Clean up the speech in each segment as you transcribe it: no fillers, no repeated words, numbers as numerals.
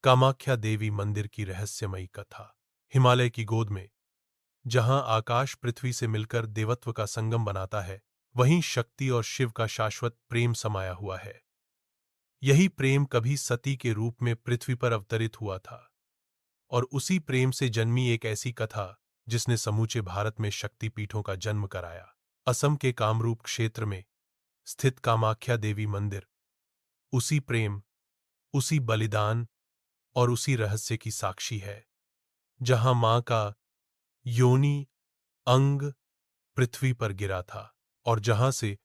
कामाख्या देवी मंदिर की रहस्यमयी कथा। हिमालय की गोद में, जहां आकाश पृथ्वी से मिलकर देवत्व का संगम बनाता है, वहीं शक्ति और शिव का शाश्वत प्रेम समाया हुआ है। यही प्रेम कभी सती के रूप में पृथ्वी पर अवतरित हुआ था, और उसी प्रेम से जन्मी एक ऐसी कथा जिसने समूचे भारत में शक्तिपीठों का जन्म कराया। असम के कामरूप क्षेत्र में स्थित कामाख्या देवी मंदिर उसी प्रेम, उसी बलिदान और उसी रहस्य की साक्षी है, जहां मां का योनि अंग पृथ्वी पर गिरा था और जहां से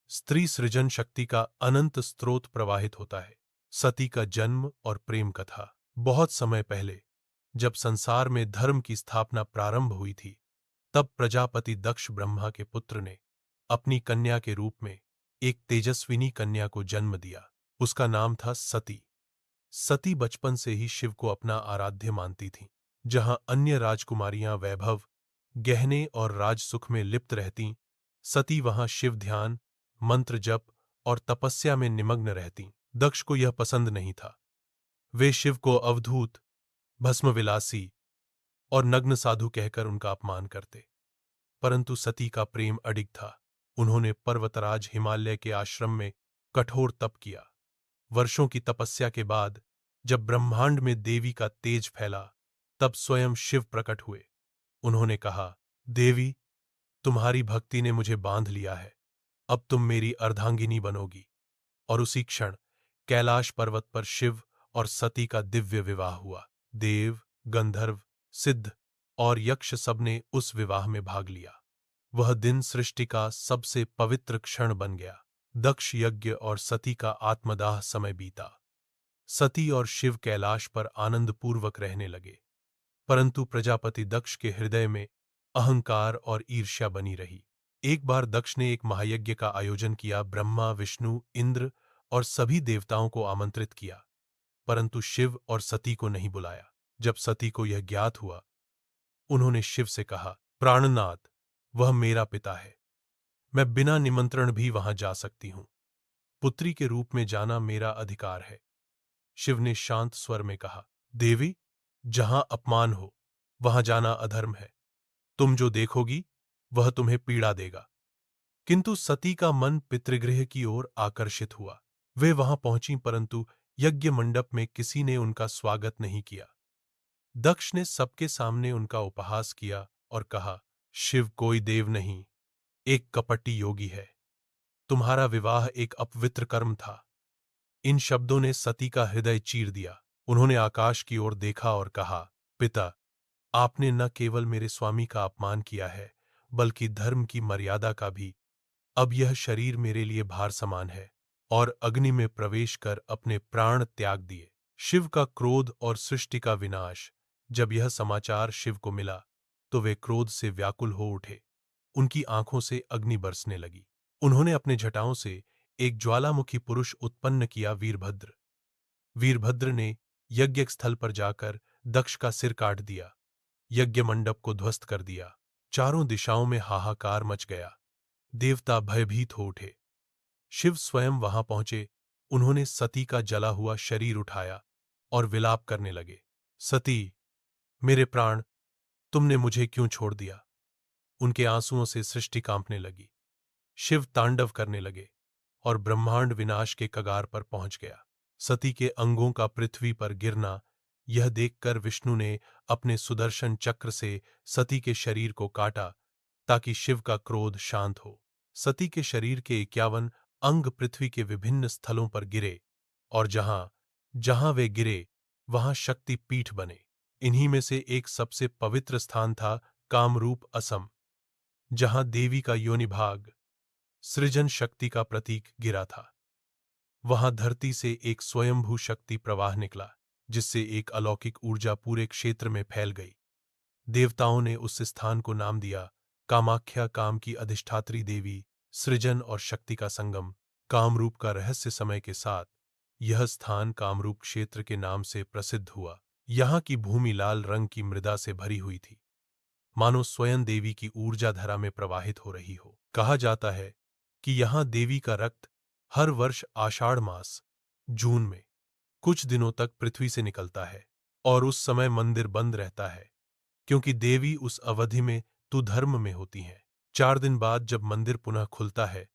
स्त्री सृजन शक्ति का अनंत स्रोत प्रवाहित होता है। सती का जन्म और प्रेम कथा। बहुत समय पहले, जब संसार में धर्म की स्थापना प्रारंभ हुई थी, तब प्रजापति दक्ष ब्रह्मा के पुत्र ने अपनी कन्या के रूप में एक तेजस्विनी कन्या को जन्म दिया। उसका नाम था सती। सती बचपन से ही शिव को अपना आराध्य मानती थीं। जहां अन्य राजकुमारियां वैभव, गहने और राजसुख में लिप्त रहतीं, सती वहां शिव ध्यान, मंत्र जप और तपस्या में निमग्न रहतीं। दक्ष को यह पसंद नहीं था। वे शिव को अवधूत, भस्मविलासी और नग्न साधु कहकर उनका अपमान करते। परंतु सती का प्रेम अडिग था। उन्होंने पर्वतराज हिमालय के आश्रम में कठोर तप किया। वर्षों की तपस्या के बाद जब ब्रह्मांड में देवी का तेज फैला, तब स्वयं शिव प्रकट हुए। उन्होंने कहा, देवी, तुम्हारी भक्ति ने मुझे बांध लिया है। अब तुम मेरी अर्धांगिनी बनोगी। और उसी क्षण कैलाश पर्वत पर शिव और सती का दिव्य विवाह हुआ। देव, गंधर्व, सिद्ध और यक्ष सबने उस विवाह में भाग लिया। वह दिन सृष्टि का सबसे पवित्र क्षण बन गया। दक्ष यज्ञ और सती का आत्मदाह समय बीता। सती और शिव कैलाश पर आनंदपूर्वक रहने लगे, परंतु प्रजापति दक्ष के हृदय में अहंकार और ईर्ष्या बनी रही। एक बार दक्ष ने एक महायज्ञ का आयोजन किया। ब्रह्मा, विष्णु, इंद्र और सभी देवताओं को आमंत्रित किया, परंतु शिव और सती को नहीं बुलाया। जब सती को यह ज्ञात हुआ, उन्होंने शिव से कहा, प्राणनाथ, वह मेरा पिता है। मैं बिना निमंत्रण भी वहां जा सकती हूं। पुत्री के रूप में जाना मेरा अधिकार है। शिव ने शांत स्वर में कहा, देवी, जहां अपमान हो, वहां जाना अधर्म है। तुम जो देखोगी, वह तुम्हें पीड़ा देगा। किंतु सती का मन पितृगृह की ओर आकर्षित हुआ। वे वहां पहुंची, परंतु यज्ञ मंडप में किसी ने उनका स्वागत नहीं किया। दक्ष ने सबके सामने उनका उपहास किया और कहा, शिव कोई देव नहीं, एक कपटी योगी है। तुम्हारा विवाह एक अपवित्र कर्म था। इन शब्दों ने सती का हृदय चीर दिया। उन्होंने आकाश की ओर देखा और कहा, पिता, आपने न केवल मेरे स्वामी का अपमान किया है, बल्कि धर्म की मर्यादा का भी। अब यह शरीर मेरे लिए भार समान है। और अग्नि में प्रवेश कर अपने प्राण त्याग दिए। शिव का क्रोध और सृष्टि का विनाश। जब यह समाचार शिव को मिला, तो वे क्रोध से व्याकुल हो उठे। उनकी आंखों से अग्नि बरसने लगी। उन्होंने अपने जटाओं से एक ज्वालामुखी पुरुष उत्पन्न किया, वीरभद्र। वीरभद्र ने यज्ञ स्थल पर जाकर दक्ष का सिर काट दिया, यज्ञ मंडप को ध्वस्त कर दिया। चारों दिशाओं में हाहाकार मच गया। देवता भयभीत हो उठे। शिव स्वयं वहां पहुंचे। उन्होंने सती का जला हुआ शरीर उठाया और विलाप करने लगे, सती, मेरे प्राण, तुमने मुझे क्यों छोड़ दिया? उनके आंसुओं से सृष्टि कांपने लगी। शिव तांडव करने लगे और ब्रह्मांड विनाश के कगार पर पहुंच गया। सती के अंगों का पृथ्वी पर गिरना, यह देखकर विष्णु ने अपने सुदर्शन चक्र से सती के शरीर को काटा, ताकि शिव का क्रोध शांत हो। सती के शरीर के 51 अंग पृथ्वी के विभिन्न स्थलों पर गिरे, और जहां जहां वे गिरे, वहां शक्ति पीठ बने। इन्हीं में से एक सबसे पवित्र स्थान था कामरूप असम, जहां देवी का योनि भाग, सृजन शक्ति का प्रतीक, गिरा था। वहां धरती से एक स्वयंभू शक्ति प्रवाह निकला, जिससे एक अलौकिक ऊर्जा पूरे क्षेत्र में फैल गई। देवताओं ने उस स्थान को नाम दिया कामाख्या, काम की अधिष्ठात्री देवी, सृजन और शक्ति का संगम। कामरूप का रहस्य समय के साथ यह स्थान कामरूप क्षेत्र के नाम से प्रसिद्ध हुआ। यहाँ की भूमि लाल रंग की मृदा से भरी हुई थी, मानो स्वयं देवी की ऊर्जा धरा में प्रवाहित हो रही हो। कहा जाता है कि यहाँ देवी का रक्त हर वर्ष आषाढ़ मास, जून में कुछ दिनों तक पृथ्वी से निकलता है और उस समय मंदिर बंद रहता है, क्योंकि देवी उस अवधि में धर्म में होती हैं। 4 दिन बाद जब मंदिर पुनः खुलता है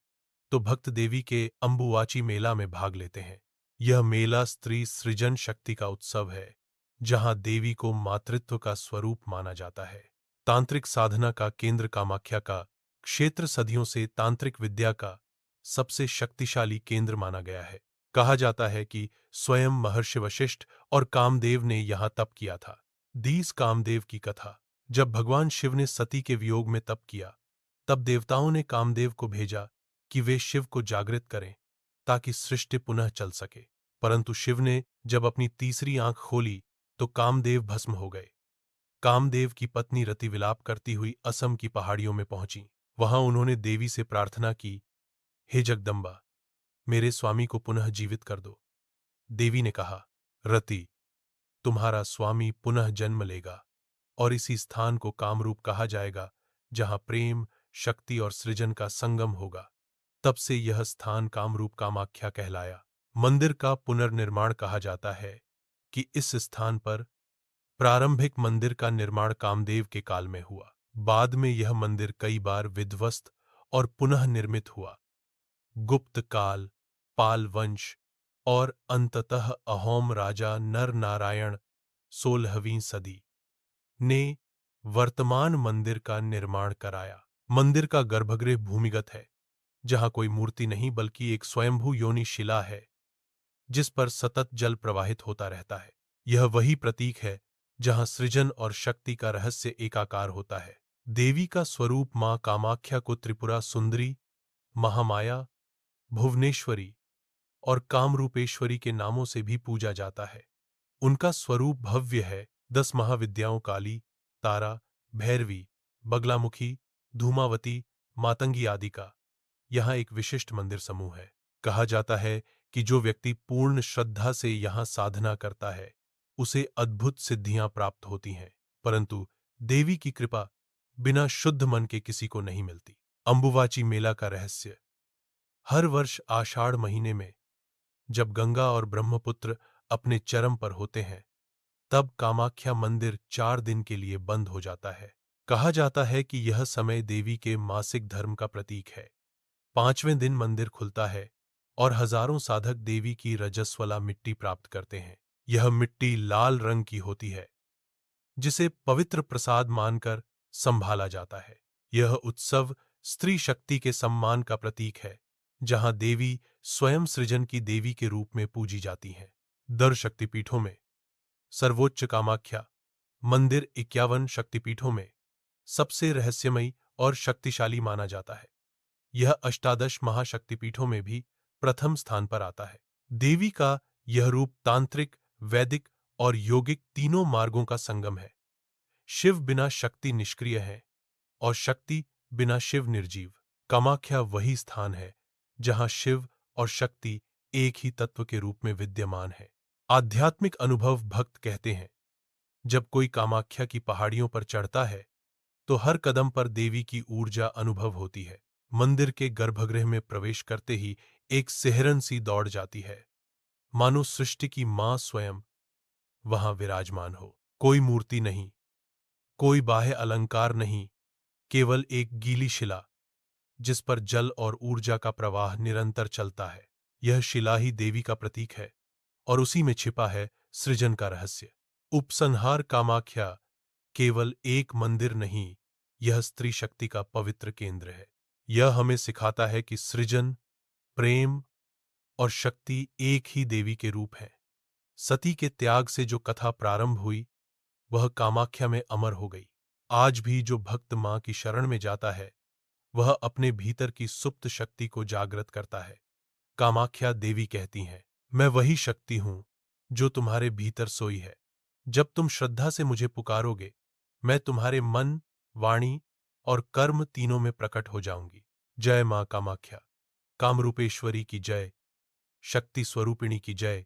तो भक्त देवी के अंबुवाची मेला में भाग लेते हैं। यह मेला स्त्री सृजन शक्ति का उत्सव है, जहां देवी को मातृत्व का स्वरूप माना जाता है। तांत्रिक साधना का केंद्र कामाख्या का क्षेत्र सदियों से तांत्रिक विद्या का सबसे शक्तिशाली केंद्र माना गया है। कहा जाता है कि स्वयं महर्षि वशिष्ठ और कामदेव ने यहां तप किया था। 10 कामदेव की कथा। जब भगवान शिव ने सती के वियोग में तप किया, तब देवताओं ने कामदेव को भेजा कि वे शिव को जागृत करें ताकि सृष्टि पुनः चल सके। परंतु शिव ने जब अपनी तीसरी आंख खोली तो कामदेव भस्म हो गए। कामदेव की पत्नी रति विलाप करती हुई असम की पहाड़ियों में पहुंची। वहां उन्होंने देवी से प्रार्थना की, हे जगदम्बा, मेरे स्वामी को पुनः जीवित कर दो। देवी ने कहा, रति, तुम्हारा स्वामी पुनः जन्म लेगा और इसी स्थान को कामरूप कहा जाएगा, जहां प्रेम, शक्ति और सृजन का संगम होगा। तब से यह स्थान कामरूप कामाख्या कहलाया। मंदिर का पुनर्निर्माण कहा जाता है कि इस स्थान पर प्रारंभिक मंदिर का निर्माण कामदेव के काल में हुआ। बाद में यह मंदिर कई बार विध्वस्त और पुनः निर्मित हुआ। गुप्त काल, पाल वंश और अंततः अहोम राजा नर नारायण 16वीं सदी ने वर्तमान मंदिर का निर्माण कराया। मंदिर का गर्भगृह भूमिगत है, जहां कोई मूर्ति नहीं बल्कि एक स्वयंभू योनि शिला है, जिस पर सतत जल प्रवाहित होता रहता है। यह वही प्रतीक है जहां सृजन और शक्ति का रहस्य एकाकार होता है। देवी का स्वरूप मां कामाख्या को त्रिपुरा सुंदरी, महामाया, भुवनेश्वरी और कामरूपेश्वरी के नामों से भी पूजा जाता है। उनका स्वरूप भव्य है। 10 महाविद्याओं काली, तारा, भैरवी, बगलामुखी, धूमावती, मातंगी आदि का यहाँ एक विशिष्ट मंदिर समूह है। कहा जाता है कि जो व्यक्ति पूर्ण श्रद्धा से यहाँ साधना करता है, उसे अद्भुत सिद्धियां प्राप्त होती हैं, परंतु देवी की कृपा बिना शुद्ध मन के किसी को नहीं मिलती। अंबुवाची मेला का रहस्य। हर वर्ष आषाढ़ महीने में जब गंगा और ब्रह्मपुत्र अपने चरम पर होते हैं, तब कामाख्या मंदिर 4 दिन के लिए बंद हो जाता है। कहा जाता है कि यह समय देवी के मासिक धर्म का प्रतीक है। 5वें दिन मंदिर खुलता है और हजारों साधक देवी की रजस्वला मिट्टी प्राप्त करते हैं। यह मिट्टी लाल रंग की होती है, जिसे पवित्र प्रसाद मानकर संभाला जाता है। यह उत्सव स्त्री शक्ति के सम्मान का प्रतीक है, जहां देवी स्वयं सृजन की देवी के रूप में पूजी जाती हैं। दर शक्तिपीठों में सर्वोच्च कामाख्या मंदिर 51 शक्तिपीठों में सबसे रहस्यमयी और शक्तिशाली माना जाता है। यह अष्टादश महाशक्तिपीठों में भी प्रथम स्थान पर आता है। देवी का यह रूप तांत्रिक, वैदिक और योगिक तीनों मार्गों का संगम है। शिव बिना शक्ति निष्क्रिय है और शक्ति बिना शिव निर्जीव। कामाख्या वही स्थान है जहां शिव और शक्ति एक ही तत्व के रूप में विद्यमान है। आध्यात्मिक अनुभव। भक्त कहते हैं, जब कोई कामाख्या की पहाड़ियों पर चढ़ता है तो हर कदम पर देवी की ऊर्जा अनुभव होती है। मंदिर के गर्भगृह में प्रवेश करते ही एक सिहरन सी दौड़ जाती है, मानो सृष्टि की मां स्वयं वहां विराजमान हो। कोई मूर्ति नहीं, कोई बाह्य अलंकार नहीं, केवल एक गीली शिला जिस पर जल और ऊर्जा का प्रवाह निरंतर चलता है। यह शिला ही देवी का प्रतीक है और उसी में छिपा है सृजन का रहस्य। उपसंहार। कामाख्या केवल एक मंदिर नहीं, यह स्त्री शक्ति का पवित्र केंद्र है। यह हमें सिखाता है कि सृजन, प्रेम और शक्ति एक ही देवी के रूप हैं। सती के त्याग से जो कथा प्रारंभ हुई, वह कामाख्या में अमर हो गई। आज भी जो भक्त मां की शरण में जाता है, वह अपने भीतर की सुप्त शक्ति को जागृत करता है। कामाख्या देवी कहती हैं, मैं वही शक्ति हूं जो तुम्हारे भीतर सोई है। जब तुम श्रद्धा से मुझे पुकारोगे, मैं तुम्हारे मन, वाणी और कर्म तीनों में प्रकट हो जाऊंगी। जय मां कामाख्या। कामरूपेश्वरी की जय। शक्ति स्वरूपिणी की जय।